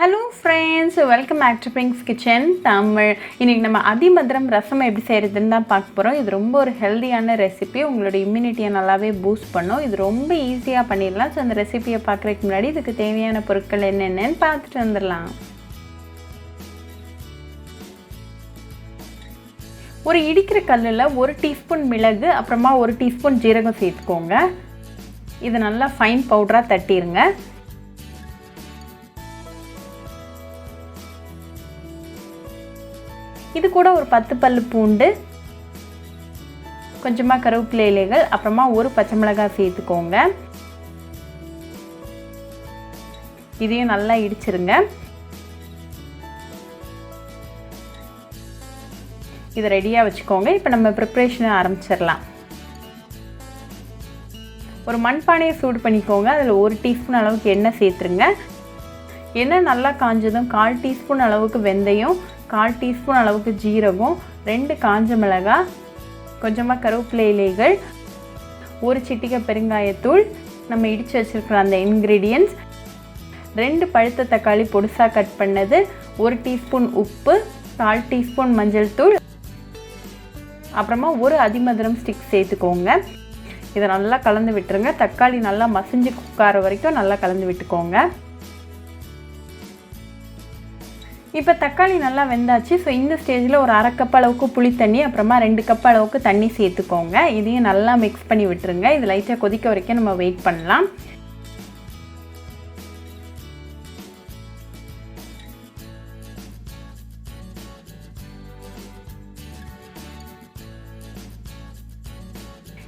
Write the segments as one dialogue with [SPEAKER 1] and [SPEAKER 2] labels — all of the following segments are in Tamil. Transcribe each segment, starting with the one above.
[SPEAKER 1] Hello friends, welcome back to Pink's Kitchen Tamil. இன்னைக்கு நம்ம அதிமதுரம் ரசம் எப்படி செய்யறதுன்னு தான் பார்க்க போறோம். இது ரொம்ப ஒரு ஹெல்தியான ரெசிபி. உங்களோட இம்யூனிட்டியை நல்லாவே பூஸ்ட் பண்ணும். இது ரொம்ப ஈஸியா பண்ணிடலாம். சோ அந்த ரெசிபியை பார்க்கறதுக்கு முன்னாடி இதுக்கு தேவையான பொருட்கள் என்னென்னன்னு பார்த்துட்டு வந்துடலாம். ஒரு இடிக்கிற கல்லுல 1 டீஸ்பூன் மிளகு அப்புறமா 1 டீஸ்பூன் ஜீரகம் சேர்த்துக்கோங்க. இது நல்லா ஃபைன் பவுடரா தட்டிடுங்க. இது கூட ஒரு 10 பல்லு பூண்டு, கொஞ்சமா கருவேப்பிலை இலைகள், அப்புறமா ஒரு பச்சை மிளகாய் சேர்த்துக்கோங்க. இதையும் நல்லா இடிச்சிருங்க. இது ரெடியா வச்சுக்கோங்க. இப்போ நம்ம ப்ரிப்பரேஷனை ஆரம்பிச்சிடலாம். ஒரு மண்பானையை சூடு பண்ணிக்கோங்க. அதில் 1 டீஸ்பூன் அளவுக்கு எண்ணெய் சேர்த்துருங்க. எண்ணெய் நல்லா காஞ்சதும் 1/4 டீஸ்பூன் அளவுக்கு வெந்தயம், 1/4 டீஸ்பூன் அளவுக்கு ஜீரகம், 2 காஞ்ச மிளகாய், கொஞ்சமாக கருவேப்பிலை இலைகள், 1 சிட்டிகை பெருங்காயத்தூள், நம்ம இடித்து வச்சுருக்கிற அந்த இன்க்ரீடியன்ட்ஸ், 2 பழுத்த தக்காளி பொடிசாக கட் பண்ணது, 1 டீஸ்பூன் உப்பு, 1/4 டீஸ்பூன் மஞ்சள் தூள், அப்புறமா 1 அதிமதுரம் ஸ்டிக் சேர்த்துக்கோங்க. இதை நல்லா கலந்து விட்டுருங்க. தக்காளி நல்லா மசிஞ்சு குக்கார வரைக்கும் நல்லா கலந்து விட்டுக்கோங்க. இப்போ தக்காளி நல்லா வெந்தாச்சு. ஸோ இந்த ஸ்டேஜில் ஒரு 1/2 கப் அளவுக்கு புளி தண்ணி, அப்புறமா 2 கப் அளவுக்கு தண்ணி சேர்த்துக்கோங்க. இதையும் நல்லா மிக்ஸ் பண்ணி விட்டுருங்க. இது லைட்டாக கொதிக்க வரைக்கும் நம்ம வெயிட் பண்ணலாம்.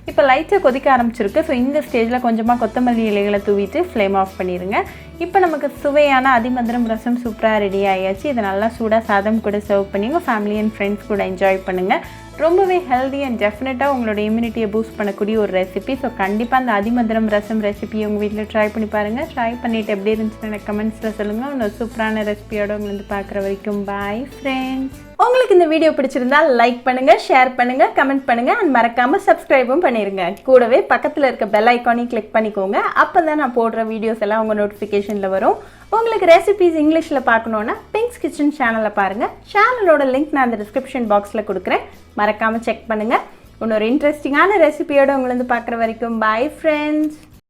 [SPEAKER 1] இப்போ லைட்டாக கொதிக்க ஆரம்பிச்சிருக்கு. ஸோ இந்த ஸ்டேஜில் கொஞ்சமாக கொத்தமல்லி இலைகளை தூவிட்டு ஃப்ளேம் ஆஃப் பண்ணிடுங்க. இப்போ நமக்கு சுவையான அதிமதுரம் ரசம் சூப்பராக ரெடி ஆகியாச்சு. இதை நல்லா சூடாக சாதம் கூட சர்வ் பண்ணி உங்கள் ஃபேமிலி அண்ட் ஃப்ரெண்ட்ஸ் கூட என்ஜாய் பண்ணுங்கள். ரொம்பவே ஹெல்தி அண்ட் டெஃபினட்டாக உங்களோட இம்யூனிட்டியை பூஸ்ட் பண்ணக்கூடிய ஒரு ரெசிபி. ஸோ கண்டிப்பாக அந்த அதிமதுரம் ரசம் ரெசிபியை உங்கள் வீட்டில் ட்ரை பண்ணி பாருங்கள். ட்ரை பண்ணிவிட்டு எப்படி இருந்துச்சுன்னு எனக்கு கமெண்ட்ஸில் சொல்லுங்கள். இன்னொரு சூப்பரான ரெசிபியோட உங்களை வந்து பார்க்குற வரைக்கும் பாய் ஃப்ரெண்ட்ஸ். உங்களுக்கு இந்த வீடியோ பிடிச்சிருந்தா லைக் பண்ணுங்க, ஷேர் பண்ணுங்க, கமெண்ட் பண்ணுங்க அண்ட் மறக்காம சப்ஸ்கிரைபும் பண்ணிருங்க. கூடவே பக்கத்துல இருக்க பெல் ஐகானையும் கிளிக் பண்ணிக்கோங்க. அப்பதான் நான் போடுற வீடியோஸ் எல்லாம் உங்க நோட்டிஃபிகேஷன்ல வரும். உங்களுக்கு ரெசிபிஸ் இங்கிலீஷ்ல பார்க்கணும்னா பிங்க்ஸ் கிச்சன் சேனலை பாருங்க. சேனலோட லிங்க் நான் அந்த டிஸ்கிரிப்ஷன் பாக்ஸ்ல கொடுக்குறேன். மறக்காம செக் பண்ணுங்க. இன்னொரு இன்ட்ரெஸ்டிங்கான ரெசிபியோட உங்களை வந்து பார்க்குற வரைக்கும் பாய் ஃப்ரெண்ட்ஸ்.